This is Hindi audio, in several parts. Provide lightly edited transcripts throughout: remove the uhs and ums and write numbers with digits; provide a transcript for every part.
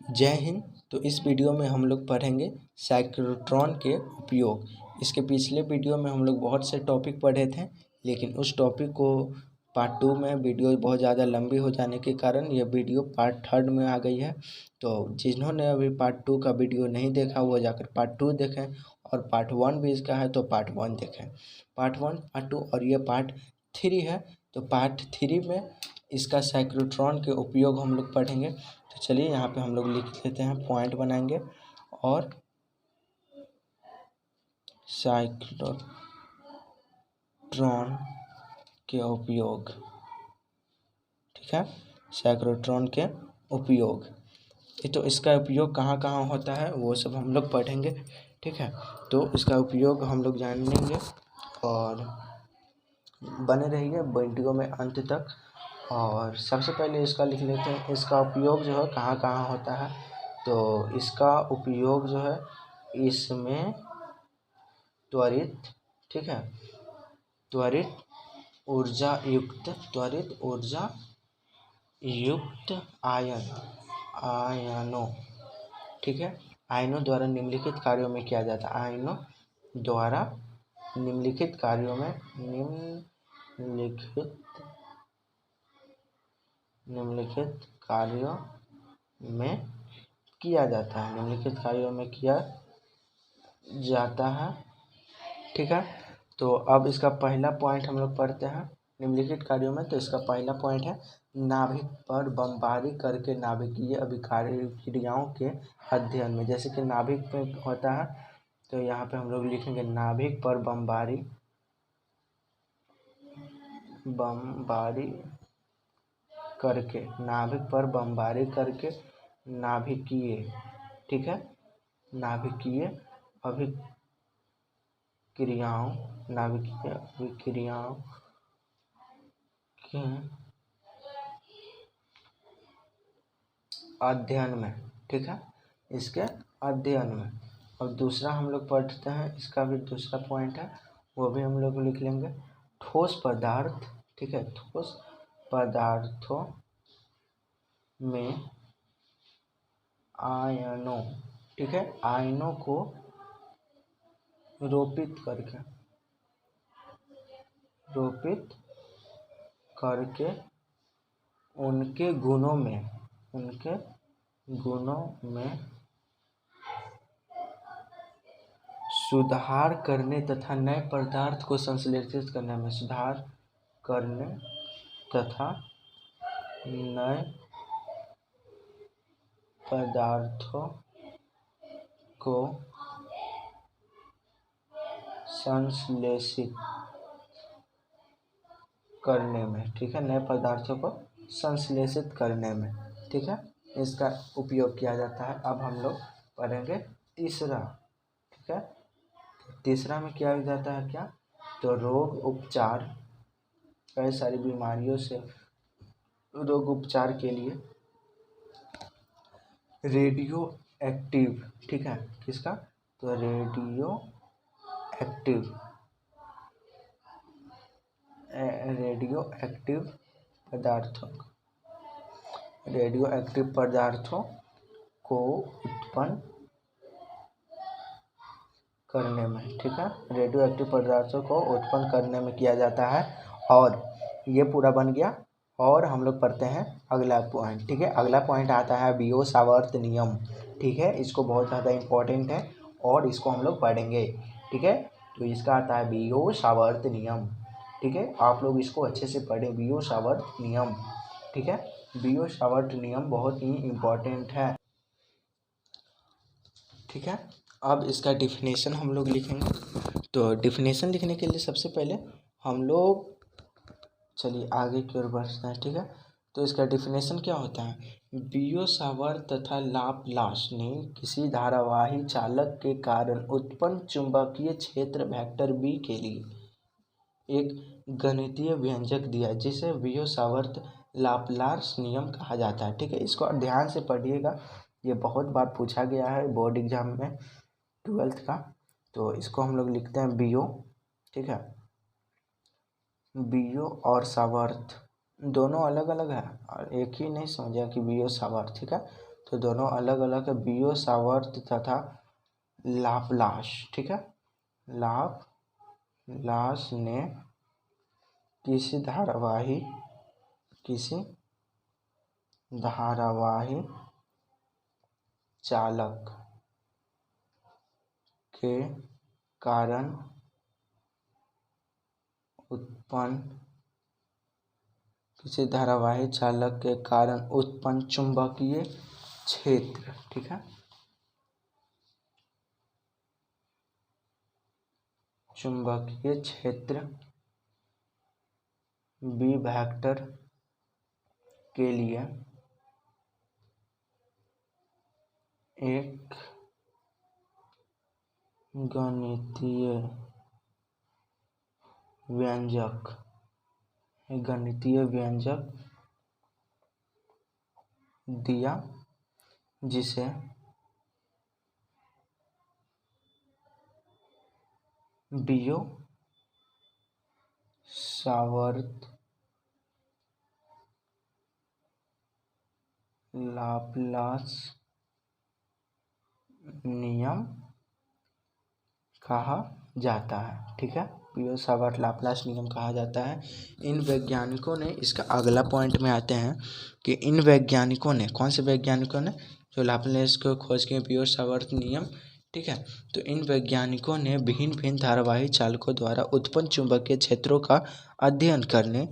जय हिंद। तो इस वीडियो में हम लोग पढ़ेंगे साइक्लोट्रॉन के उपयोग। इसके पिछले वीडियो में हम लोग बहुत से टॉपिक पढ़े थे, लेकिन उस टॉपिक को पार्ट 2 में वीडियो बहुत ज़्यादा लंबी हो जाने के कारण यह वीडियो पार्ट 3 में आ गई है। तो जिन्होंने अभी पार्ट 2 का वीडियो नहीं देखा वो जाकर पार्ट 2 देखें, और पार्ट 1 भी इसका है तो पार्ट 1 देखें। पार्ट 1, पार्ट 2 और ये पार्ट 3 है। तो पार्ट 3 में इसका साइक्लोट्रॉन के उपयोग हम लोग पढ़ेंगे। तो चलिए यहाँ पे हम लोग लिख लेते हैं, पॉइंट बनाएंगे और साइक्लोट्रॉन के उपयोग। ठीक है, साइक्लोट्रॉन के उपयोग। तो इसका उपयोग कहाँ कहाँ होता है वो सब हम लोग पढ़ेंगे। ठीक है, तो इसका उपयोग हम लोग जानेंगे और बने रहिए वीडियो में अंत तक। और सबसे पहले इसका लिख लेते हैं, इसका उपयोग जो है कहाँ कहाँ होता है। तो इसका उपयोग जो है इसमें त्वरित, ठीक है, त्वरित ऊर्जा युक्त आयनों, ठीक है, आयनों द्वारा निम्नलिखित कार्यों में किया जाता है। आयनों द्वारा निम्नलिखित कार्यों में निम्नलिखित कार्यों में किया जाता है। निम्नलिखित कार्यों में किया जाता है। ठीक है, तो अब इसका पहला पॉइंट हम लोग पढ़ते हैं निम्नलिखित कार्यों में। तो इसका पहला पॉइंट है नाभिक पर बमबारी करके नाभिकीय अभिक्रियाओं के अध्ययन में। जैसे कि नाभिक में होता है, तो यहाँ पे हम लोग लिखेंगे नाभिक पर बमबारी करके, नाभिक पर बमबारी करके नाभिकीय, ठीक है, नाभिकीय अभिक्रियाओं के अध्ययन में, ठीक है, इसके अध्ययन में। और दूसरा हम लोग पढ़ते हैं, इसका भी दूसरा पॉइंट है, वो भी हम लोग लिख लेंगे। ठोस पदार्थ, ठीक है, ठोस पदार्थों में आयनों, ठीक है, आयनों को रोपित करके उनके गुणों में सुधार करने तथा नए पदार्थ को संश्लेषित करने में, सुधार करने तथा नए पदार्थों को संश्लेषित करने में, ठीक है, नए पदार्थों को संश्लेषित करने में, ठीक है, इसका उपयोग किया जाता है। अब हम लोग पढ़ेंगे तीसरा, ठीक है, तीसरा में किया जाता है क्या, तो रोग उपचार, कई सारी बीमारियों से रोग उपचार के लिए रेडियो एक्टिव, ठीक है, किसका, तो रेडियो एक्टिव पदार्थों को उत्पन्न करने में, ठीक है, रेडियो एक्टिव पदार्थों को उत्पन्न करने में किया जाता है। और ये पूरा बन गया। और हम लोग पढ़ते हैं अगला पॉइंट, ठीक है, अगला पॉइंट आता है बियो-सावर्त नियम, ठीक है, इसको बहुत ज़्यादा इम्पोर्टेंट है और इसको हम लोग पढ़ेंगे, ठीक है। तो इसका आता है बियो-सावर्त नियम, ठीक है, आप लोग इसको अच्छे से पढ़ें, बियो-सावर्त नियम, ठीक है, बियो-सावर्त नियम बहुत ही इम्पोर्टेंट है, ठीक है। अब इसका डिफिनेशन हम लोग लिखेंगे। तो डिफिनेशन लिखने के लिए सबसे पहले हम लोग, चलिए आगे की ओर बढ़ते हैं, ठीक है। तो इसका डिफिनेशन क्या होता है, बियो-सावर्त तथा लाप्लास ने किसी धारावाही चालक के कारण उत्पन्न चुंबकीय क्षेत्र वेक्टर बी के लिए एक गणितीय व्यंजक दिया जिसे बियो-सावर्त लाप्लास नियम कहा जाता है, ठीक है। इसको ध्यान से पढ़िएगा, ये बहुत बार पूछा गया है बोर्ड एग्जाम में 12th का। तो इसको हम लोग लिखते हैं बियो, ठीक है, बियो और सावर्त दोनों अलग अलग है और एक ही नहीं समझा कि बियो सावर्त, ठीक है। तो दोनों अलग अलग है, बियो सावर्त तथा लाप्लास। ठीक है, लाप्लास ने किसी धारावाही चालक के कारण उत्पन्न चुंबकीय क्षेत्र, ठीक है, चुंबकीय क्षेत्र बी वेक्टर के लिए एक गणितीय व्यंजक दिया, जिसे बियो सावर्त लाप्लास नियम कहा जाता है। ठीक है, बियो सावर्त लाप्लास नियम कहा जाता है। इन वैज्ञानिकों ने, इसका अगला पॉइंट में आते हैं कि इन वैज्ञानिकों ने, कौन से वैज्ञानिकों ने, जो लाप्लास को खोज के बियो सावर्त नियम, ठीक है, तो इन वैज्ञानिकों ने भिन्न भिन्न धारावाही चालकों द्वारा उत्पन्न चुंबकीय क्षेत्रों का अध्ययन करने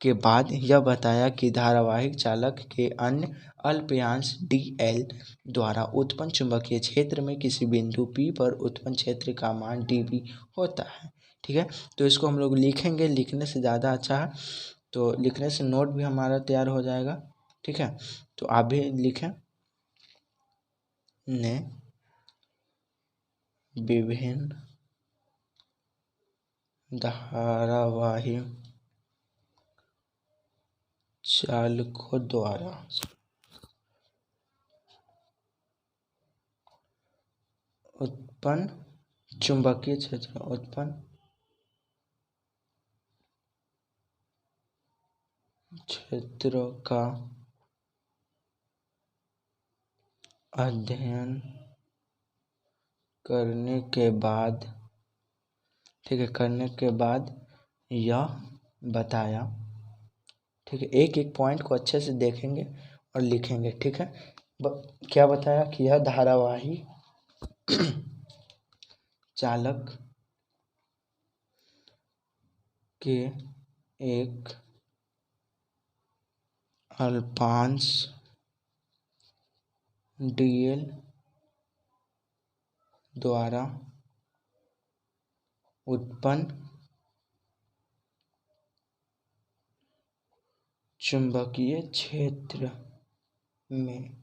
के बाद यह बताया कि धारावाहिक चालक के अन्य अल्पयांश dl द्वारा उत्पन्न चुंबकीय क्षेत्र में किसी बिंदु P पर उत्पन्न क्षेत्र का मान dB होता है। ठीक है, तो इसको हम लोग लिखेंगे, लिखने से ज़्यादा अच्छा है, तो लिखने से नोट भी हमारा तैयार हो जाएगा। ठीक है, तो आप भी लिखें, ने विभिन्न धारावाही चालकों द्वारा उत्पन्न चुंबकीय क्षेत्रों का अध्ययन करने के बाद, ठीक है, यह बताया, ठीक है, एक एक पॉइंट को अच्छे से देखेंगे और लिखेंगे। ठीक है, क्या बताया कि यह धारावाही चालक के एक अल्पांश dl द्वारा उत्पन्न चुंबकीय क्षेत्र में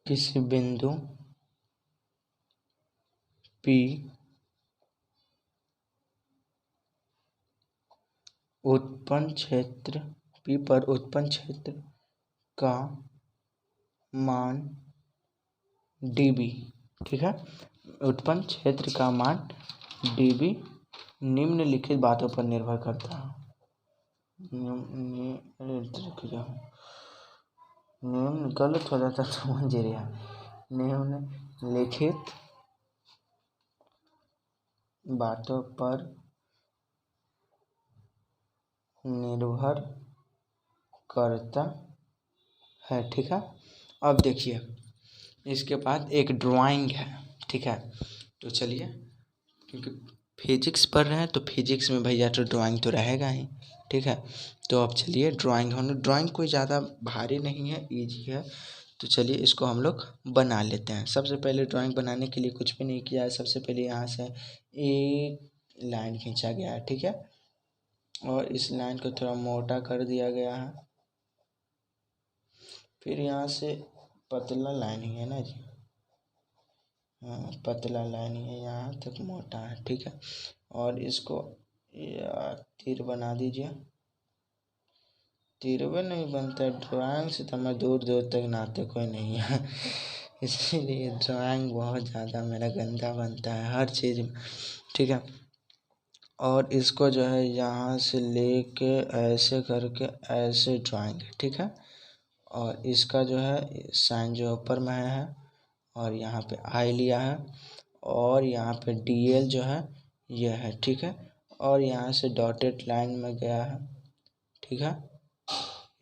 किसी बिंदु P पर उत्पन्न क्षेत्र का मान dB, ठीक है, उत्पन्न क्षेत्र का मान dB निम्नलिखित बातों पर निर्भर करता है। गलत हो जाता तो मंजूरी है। निम्नलिखित बातों पर निर्भर करता है। ठीक है, अब देखिए, इसके बाद एक ड्राइंग है। ठीक है, तो चलिए, क्योंकि फिजिक्स पढ़ रहे हैं तो फिजिक्स में भैया तो ड्राइंग तो रहेगा ही। ठीक है, तो अब चलिए ड्राइंग कोई ज़्यादा भारी नहीं है, इजी है, तो चलिए इसको हम लोग बना लेते हैं। सबसे पहले ड्राइंग बनाने के लिए कुछ भी नहीं किया है, सबसे पहले यहाँ से एक लाइन खींचा गया है। ठीक है, और इस लाइन को थोड़ा मोटा कर दिया गया है, फिर यहाँ से पतला लाइन ही है ना जी, हाँ पतला लाइन ही है, यहाँ तक मोटा है। ठीक है, और इसको तीर बना दीजिए। तीर भी नहीं बनता ड्राइंग से, तो मैं दूर दूर तक नाते कोई नहीं है इसीलिए ड्राइंग बहुत ज़्यादा मेरा गंदा बनता है हर चीज़ में। ठीक है, और इसको जो है यहाँ से लेके ऐसे करके ऐसे ड्राइंग, ठीक है। और इसका जो है साइन जो ऊपर में है और यहाँ पे आई लिया है और यहाँ पे DL जो है ये है, ठीक है। और यहाँ से डॉटेड लाइन में गया है, ठीक है,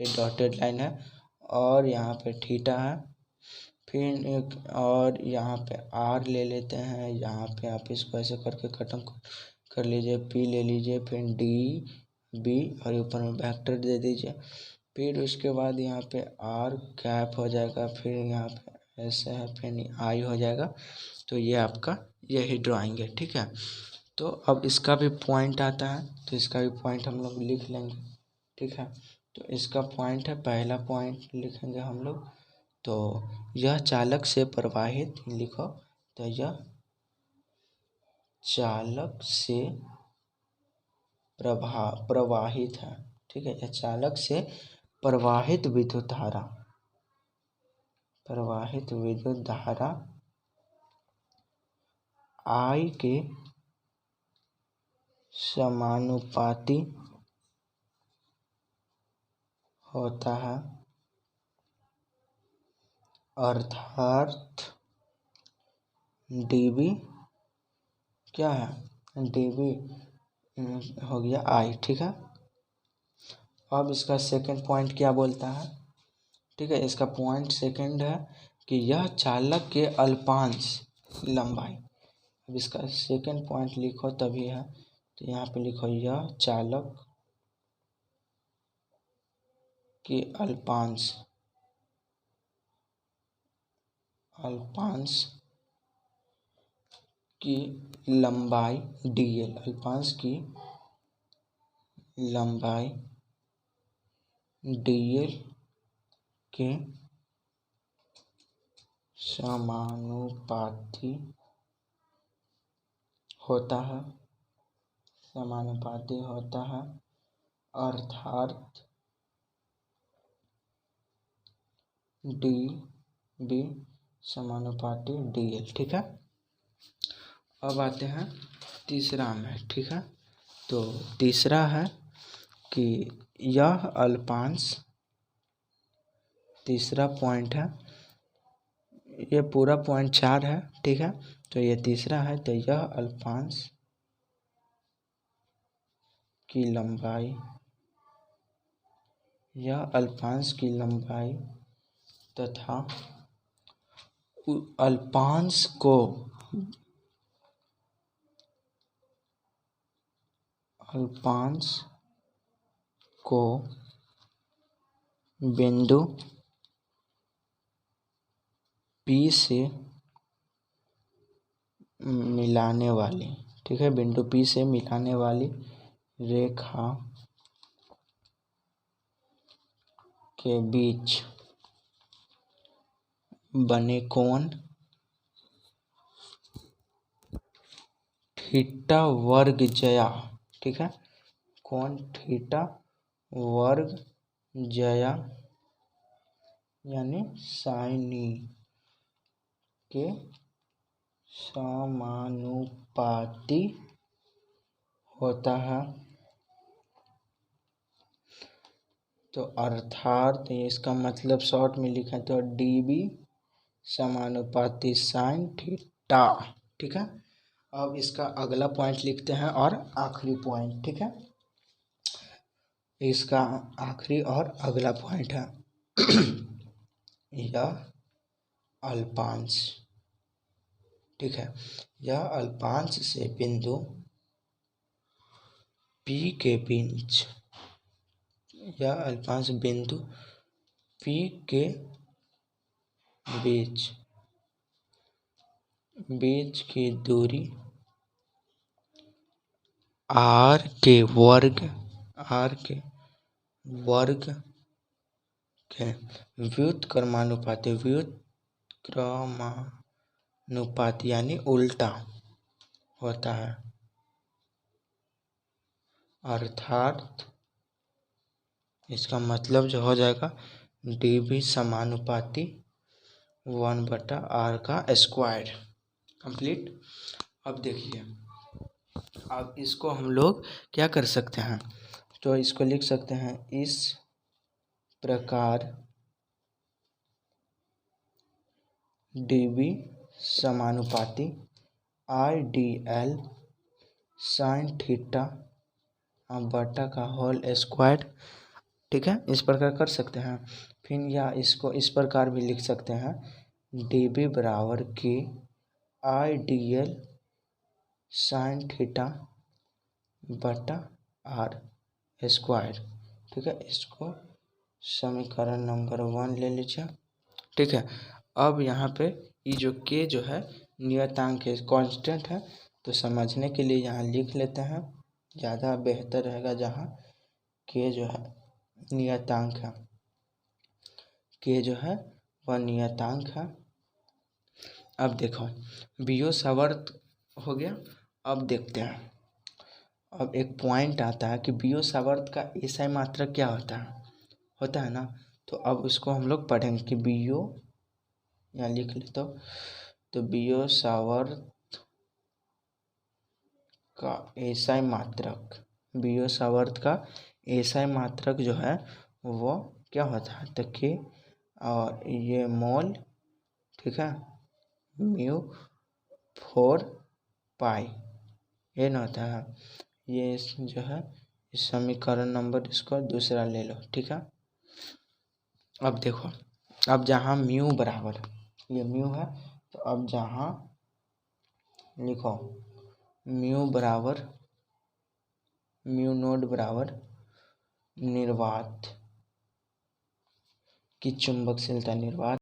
ये डॉटेड लाइन है। और यहाँ पे थीटा है, फिर एक और यहाँ पे R ले लेते हैं। यहाँ पे आप इसको ऐसे करके खत्म कर लीजिए। P ले लीजिए, फिर D B और ऊपर में वेक्टर दे दीजिए। फिर उसके बाद यहाँ पे R कैप हो जाएगा, फिर यहाँ पे ऐसे है, फिर I हो जाएगा। तो ये आपका यही ड्राइंग है, ठीक है। तो अब इसका भी पॉइंट आता है, तो इसका भी पॉइंट हम लोग लिख लेंगे, ठीक है। तो इसका पॉइंट है, पहला पॉइंट लिखेंगे हम लोग। तो यह चालक से प्रवाहित लिखो, तो यह चालक से प्रवाहित है, ठीक है। यह चालक से प्रवाहित विद्युत धारा I के समानुपाती होता है, अर्थात dB क्या है, dB हो गया I, ठीक है। अब इसका सेकंड पॉइंट क्या बोलता है, ठीक है। इसका पॉइंट सेकंड है कि यह चालक के अल्पांश लंबाई। अब इसका सेकंड पॉइंट लिखो तभी है, तो यहाँ पे लिखो यह चालक के अल्पांश की लंबाई DL, अल्पांश की लंबाई DL के समानुपाती होता है, अर्थात DB समानुपाती DL, ठीक है। अब आते हैं तीसरा में, ठीक है। तो तीसरा है कि यह अल्पांश, तीसरा पॉइंट है, ये पूरा पॉइंट 4 है, ठीक है। तो ये तीसरा है, तो यह अल्पांश की लंबाई तथा अल्पांश को बिंदु P से मिलाने वाली, ठीक है, बिंदु P से मिलाने वाली रेखा के बीच बने कोण थीटा वर्ग जया, ठीक है, कोण थीटा वर्ग जया यानी साइनी के समानुपाती होता है। तो अर्थात इसका मतलब शॉर्ट में लिखा तो DB समानुपाती साइन थीटा, ठीक है। अब इसका अगला पॉइंट लिखते हैं और आखिरी पॉइंट, ठीक है। इसका आखिरी और अगला पॉइंट है यह अल्पांश, ठीक है। यह अल्पांश से बिंदु P के बीच, यह अल्पांश बिंदु P के बीच की दूरी R के वर्ग के व्युत्क्रमानुपाती यानी उल्टा होता है, अर्थात इसका मतलब जो हो जाएगा DB समानुपाती 1/R का स्क्वायर, कंप्लीट। अब देखिए अब इसको हम लोग क्या कर सकते हैं, तो इसको लिख सकते हैं इस प्रकार dv समानुपाती RDL साइन थीटा बटा का होल स्क्वायर। ठीक है, इस प्रकार कर सकते हैं। फिर या इसको इस प्रकार भी लिख सकते हैं dv बराबर के RDL साइन थीटा बटा आर स्क्वायर। ठीक है, इसको समीकरण नंबर 1 ले लीजिए। ठीक है, अब यहाँ पे ये जो के जो है नियतांक है, कांस्टेंट है, तो समझने के लिए यहाँ लिख लेते हैं, ज़्यादा बेहतर रहेगा। जहाँ के जो है नियतांक है, के जो है वह नियतांक है। अब देखो बीओ सावर्त हो गया। अब देखते हैं, अब एक पॉइंट आता है कि बीओ सावर्त का एसआई मात्रक क्या होता है ना। तो अब उसको हम लोग पढ़ेंगे कि बीओ, यहाँ लिख ले तो बीओ सावर्त का एसआई मात्रक, बीओ सावर्त का एसआई मात्रक जो है वो क्या होता है, तो के और ये मोल, ठीक है, म्यू 4 पाई, ये ना होता है। ये जो है इस समीकरण नंबर इसको दूसरा ले लो। ठीक है, अब देखो, अब जहाँ म्यू बराबर, ये म्यू है, तो अब जहाँ लिखो म्यू बराबर, म्यू नोड बराबर निर्वात की चुंबकशीलता, निर्वात